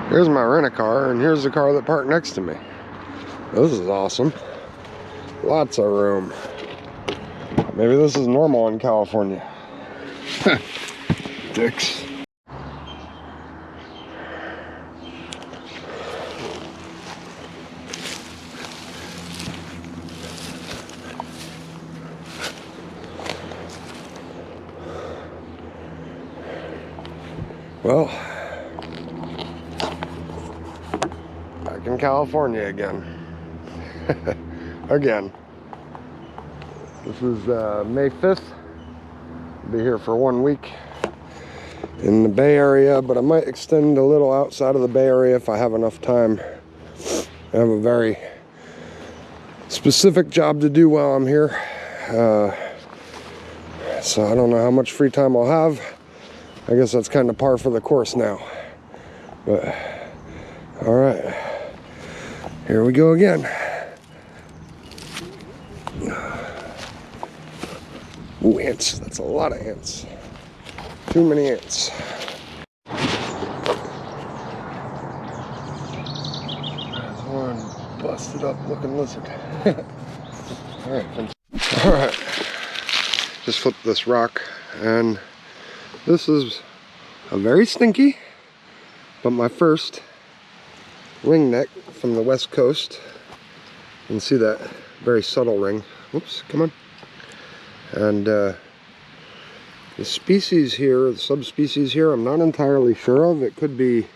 Here's my rent-a-car, and here's the car that parked next to me. This is awesome. Lots of room. Maybe this is normal in California. Dicks. Well, back in California again. Again. This is May 5th. I'll be here for 1 week in the Bay Area, but I might extend a little outside of the Bay Area if I have enough time. I have a very specific job to do while I'm here. So I don't know how much free time I'll have. I guess that's kind of par for the course now. But, all right, here we go again. Ooh, ants, that's a lot of ants. Too many ants. There's one busted up looking lizard. All right, just flipped this rock, and this is a very stinky, but my first ringneck from the West Coast. You can see that very subtle ring. Oops, come on. And the species here, the subspecies here, I'm not entirely sure of. It could be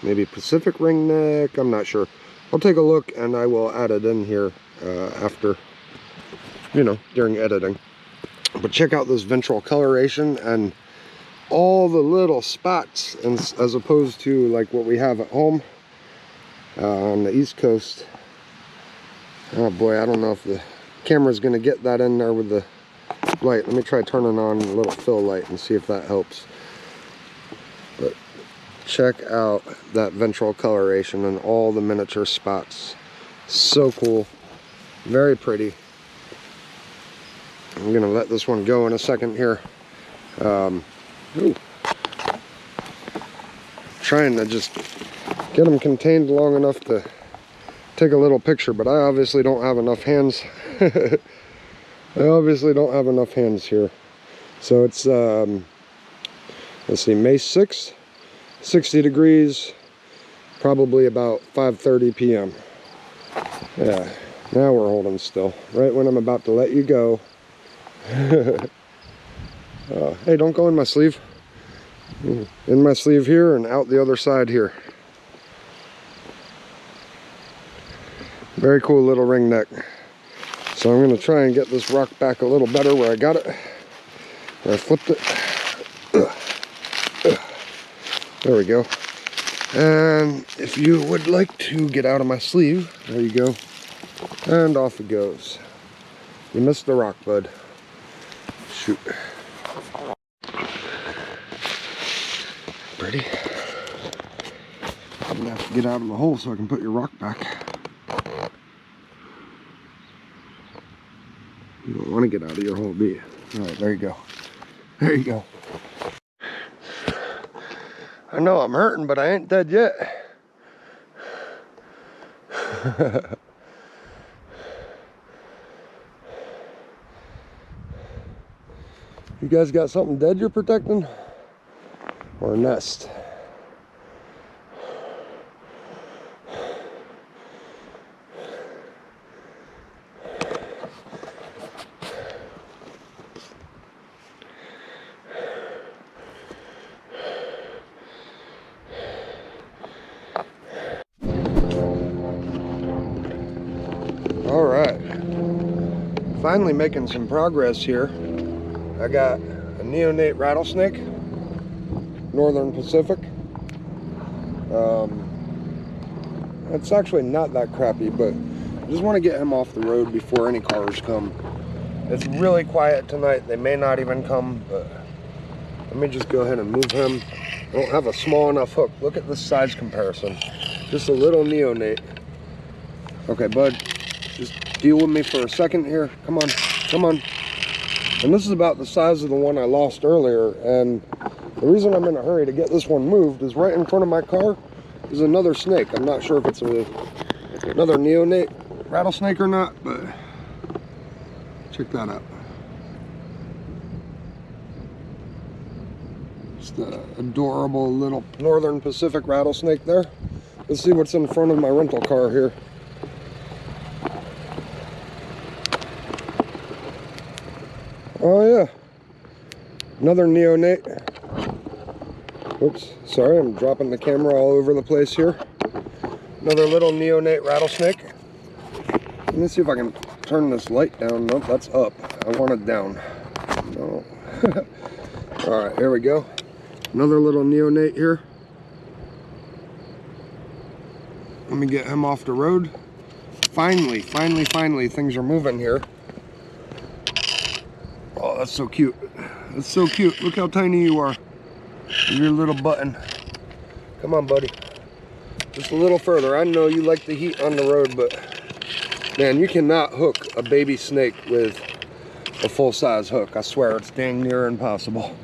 maybe Pacific ringneck, I'm not sure. I'll take a look and I will add it in here after, you know, during editing. But check out this ventral coloration and all the little spots, and as opposed to like what we have at home on the East Coast. Oh boy, I don't know if the camera's gonna get that in there with the light. Let me try turning on a little fill light and see if that helps. But check out that ventral coloration and all the miniature spots. So cool, very pretty. I'm gonna let this one go in a second here. Trying to just get them contained long enough to take a little picture, but I obviously don't have enough hands. I obviously don't have enough hands here. So it's let's see, May 6th, 60 degrees, probably about 5:30 p.m. Yeah, now we're holding still right when I'm about to let you go. Hey, don't go in my sleeve. In my sleeve here and out the other side here. Very cool little ring neck. So I'm going to try and get this rock back a little better where I got it. Where I flipped it. There we go. And if you would like to get out of my sleeve, there you go. And off it goes. You missed the rock, bud. Shoot. Pretty. I'm gonna have to get out of the hole so I can put your rock back. You don't want to get out of your hole, do you? Alright, there you go. There you go. I know I'm hurting, but I ain't dead yet. You guys got something dead you're protecting? Or a nest? All right, finally making some progress here. I got a neonate rattlesnake, Northern Pacific. It's actually not that crappy, but I just want to get him off the road before any cars come. It's really quiet tonight. They may not even come, but let me just go ahead and move him. I don't have a small enough hook. Look at the size comparison. Just a little neonate. Okay, bud, just deal with me for a second here. Come on, come on. And this is about the size of the one I lost earlier, and The reason I'm in a hurry to get this one moved is right in front of my car is another snake. I'm not sure if it's another neonate rattlesnake or not, but check that out. Just an adorable little northern Pacific rattlesnake there. Let's see what's in front of my rental car here. Oh yeah, another neonate. Oops, sorry, I'm dropping the camera all over the place here. Another little neonate rattlesnake. Let me see if I can turn this light down. Nope, that's up. I want it down. No. All right, here we go. Another little neonate here. Let me get him off the road. Finally, things are moving here. Oh, that's so cute. That's so cute. Look how tiny you are. Your little button. Come on, buddy. Just a little further. I know you like the heat on the road, but man, you cannot hook a baby snake with a full-size hook. I swear, it's dang near impossible.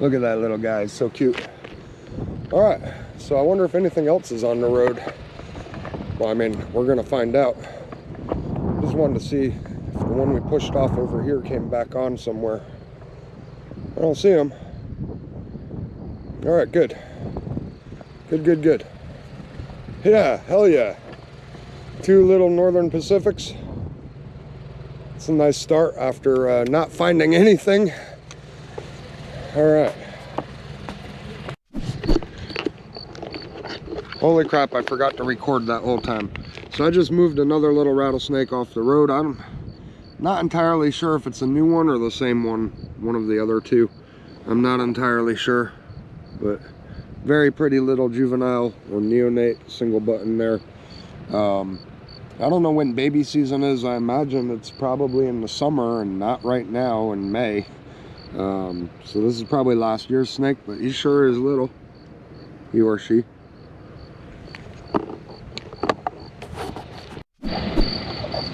Look at that little guy. He's so cute. All right, so I wonder if anything else is on the road. Well, I mean, we're gonna find out. Just wanted to see if the one we pushed off over here came back on somewhere. I don't see him. All right, good. Good. Yeah, hell yeah. 2 little northern Pacifics. It's a nice start after not finding anything. All right. Holy crap, I forgot to record that whole time. So I just moved another little rattlesnake off the road. I'm not entirely sure if it's a new one or the same one of the other two. I'm not entirely sure, but very pretty little juvenile or neonate, single button there. I don't know when baby season is. I imagine it's probably in the summer and not right now in May. So this is probably last year's snake, but he sure is little, he or she.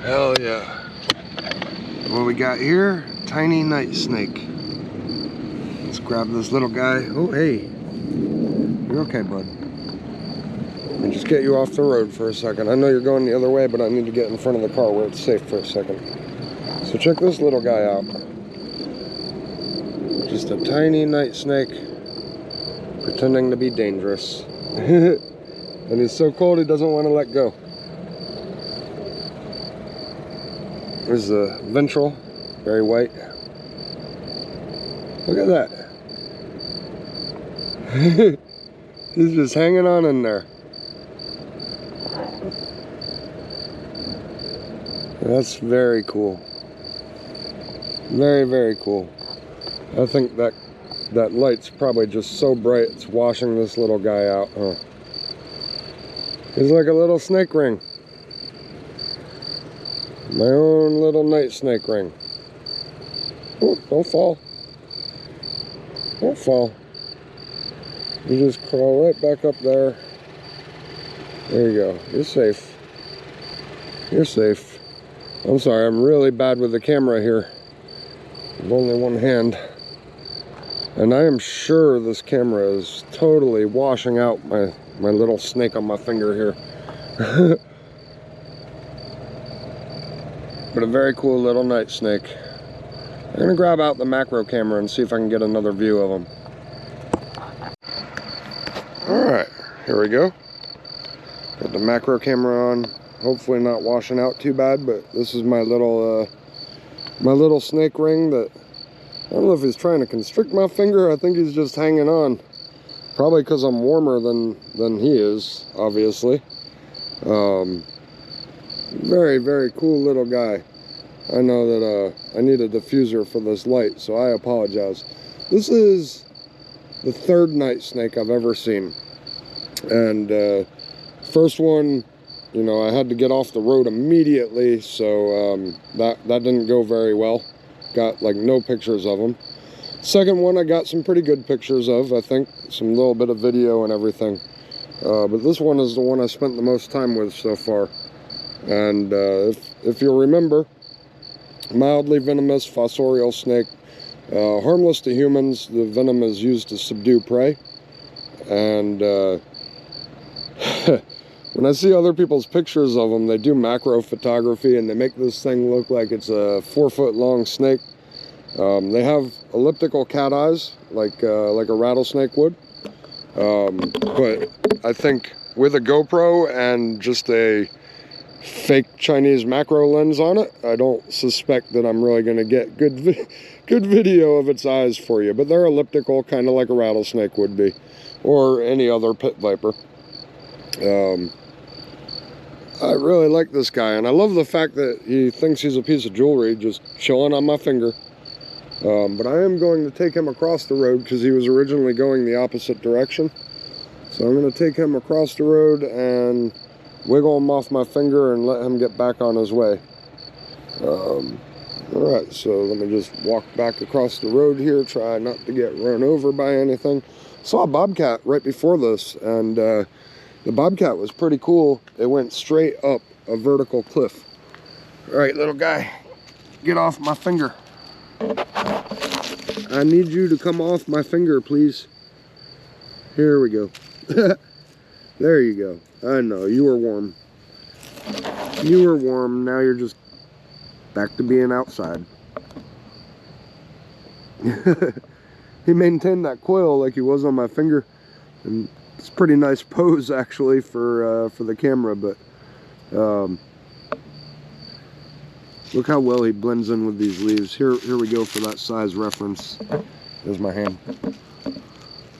Hell yeah. What we got here? Tiny night snake. Let's grab this little guy. Oh, hey. You're okay, bud. Let me just get you off the road for a second. I know you're going the other way, but I need to get in front of the car where it's safe for a second. So check this little guy out. Just a tiny night snake pretending to be dangerous. And he's so cold he doesn't want to let go. There's the ventral, very white. Look at that. He's just hanging on in there. That's very cool. Very cool. I think that light's probably just so bright it's washing this little guy out, huh? He's like a little snake ring. My own little night snake ring. Ooh, don't fall. Don't fall. You just crawl right back up there. There you go. You're safe. You're safe. I'm sorry, I'm really bad with the camera here. With only one hand. And I am sure this camera is totally washing out my little snake on my finger here. But a very cool little night snake. I'm gonna grab out the macro camera and see if I can get another view of him. Alright, here we go. Got the macro camera on. Hopefully not washing out too bad, but this is my little snake ring that I don't know if he's trying to constrict my finger. I think he's just hanging on. Probably because I'm warmer than he is, obviously. Very cool little guy. I know that I need a diffuser for this light, so I apologize. This is the 3rd night snake I've ever seen. And first one, you know, I had to get off the road immediately, so that didn't go very well. Got like no pictures of him. Second one I got some pretty good pictures of, I think. Some little bit of video and everything. But this one is the one I spent the most time with so far. And if you'll remember, mildly venomous fossorial snake. Harmless to humans. The venom is used to subdue prey. And when I see other people's pictures of them, they do macro photography and they make this thing look like it's a 4-foot long snake. They have elliptical cat eyes, like a rattlesnake would. But I think with a GoPro and just a fake Chinese macro lens on it, I don't suspect that I'm really going to get good video of its eyes for you. But they're elliptical, kind of like a rattlesnake would be, or any other pit viper. I really like this guy, and I love the fact that he thinks he's a piece of jewelry just chilling on my finger. But I am going to take him across the road because he was originally going the opposite direction. So I'm going to take him across the road and wiggle him off my finger and let him get back on his way. Alright, so let me just walk back across the road here, try not to get run over by anything. Saw a bobcat right before this, and the bobcat was pretty cool. It went straight up a vertical cliff. Alright, little guy, get off my finger. I need you to come off my finger, please. Here we go. There you go. I know, you were warm. You were warm, now you're just back to being outside. He maintained that coil like he was on my finger. And it's a pretty nice pose, actually, for the camera, but look how well he blends in with these leaves. Here we go for that size reference. There's my hand.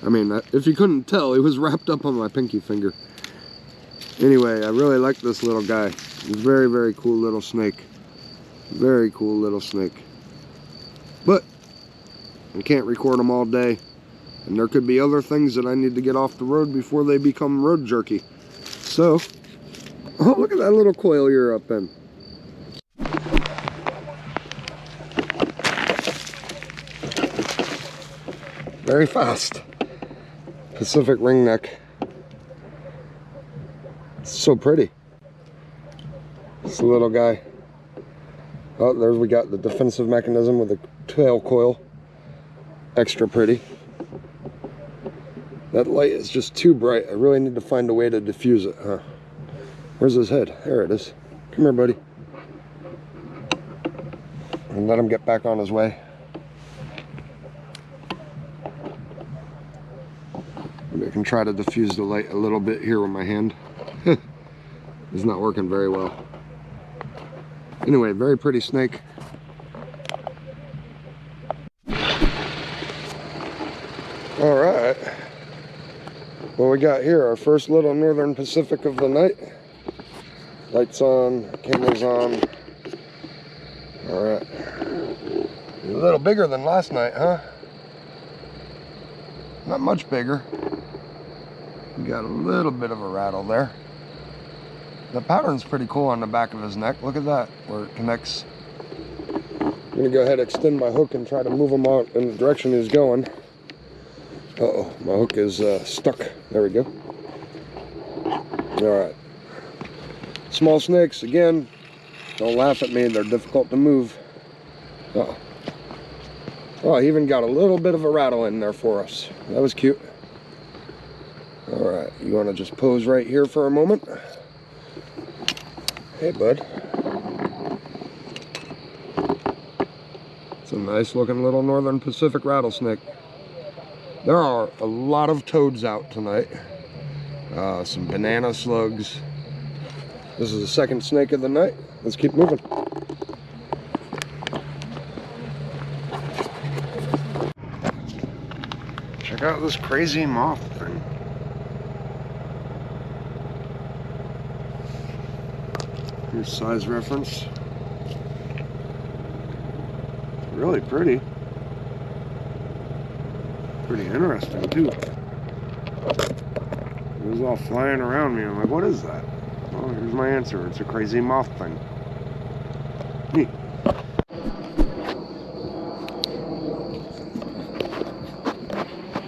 I mean, if you couldn't tell, he was wrapped up on my pinky finger. Anyway, I really like this little guy. He's a very, very cool little snake. Very cool little snake. But I can't record them all day. And there could be other things that I need to get off the road before they become road jerky. So, oh, look at that little coil you're up in. Very fast. Pacific ringneck. It's so pretty. This little guy. Oh, there we got the defensive mechanism with the tail coil. Extra pretty. That light is just too bright. I really need to find a way to diffuse it, huh? Where's his head? There it is. Come here, buddy. And let him get back on his way. Maybe I can try to diffuse the light a little bit here with my hand. It's not working very well. Anyway, very pretty snake. All right. What we got here, our first little northern Pacific of the night. Lights on, cameras on. All right. A little bigger than last night, huh? Not much bigger. We got a little bit of a rattle there. The pattern's pretty cool on the back of his neck. Look at that, where it connects. I'm gonna go ahead and extend my hook and try to move him out in the direction he's going. Uh-oh, my hook is stuck. There we go. All right. Small snakes, again, don't laugh at me. They're difficult to move. Uh-oh. Oh, he even got a little bit of a rattle in there for us. That was cute. All right, you want to just pose right here for a moment? Hey, bud. It's a nice looking little northern Pacific rattlesnake. There are a lot of toads out tonight. Some banana slugs. This is the second snake of the night. Let's keep moving. Check out this crazy moth thing. Here's size reference. It's really pretty. Pretty interesting too. It was all flying around me. I'm like, what is that? Well, here's my answer. It's a crazy moth thing. Neat.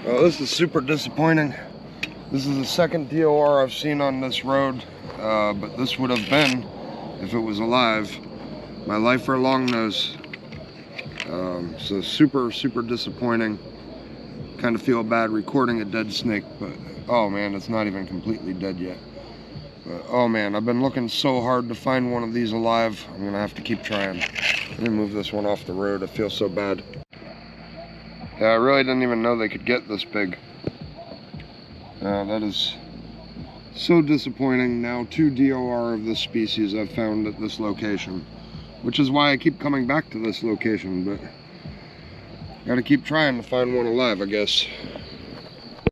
Oh, this is super disappointing. This is the second DOR I've seen on this road, but this would have been, if it was alive, my lifer longnose. So super disappointing. Kind of feel bad recording a dead snake, but oh man, it's not even completely dead yet. But oh man, I've been looking so hard to find one of these alive. I'm gonna have to keep trying. Let me move this one off the road. I feel so bad. Yeah, I really didn't even know they could get this big. That is so disappointing. Now 2 DOR of this species I've found at this location, which is why I keep coming back to this location, but gotta keep trying to find one alive, I guess.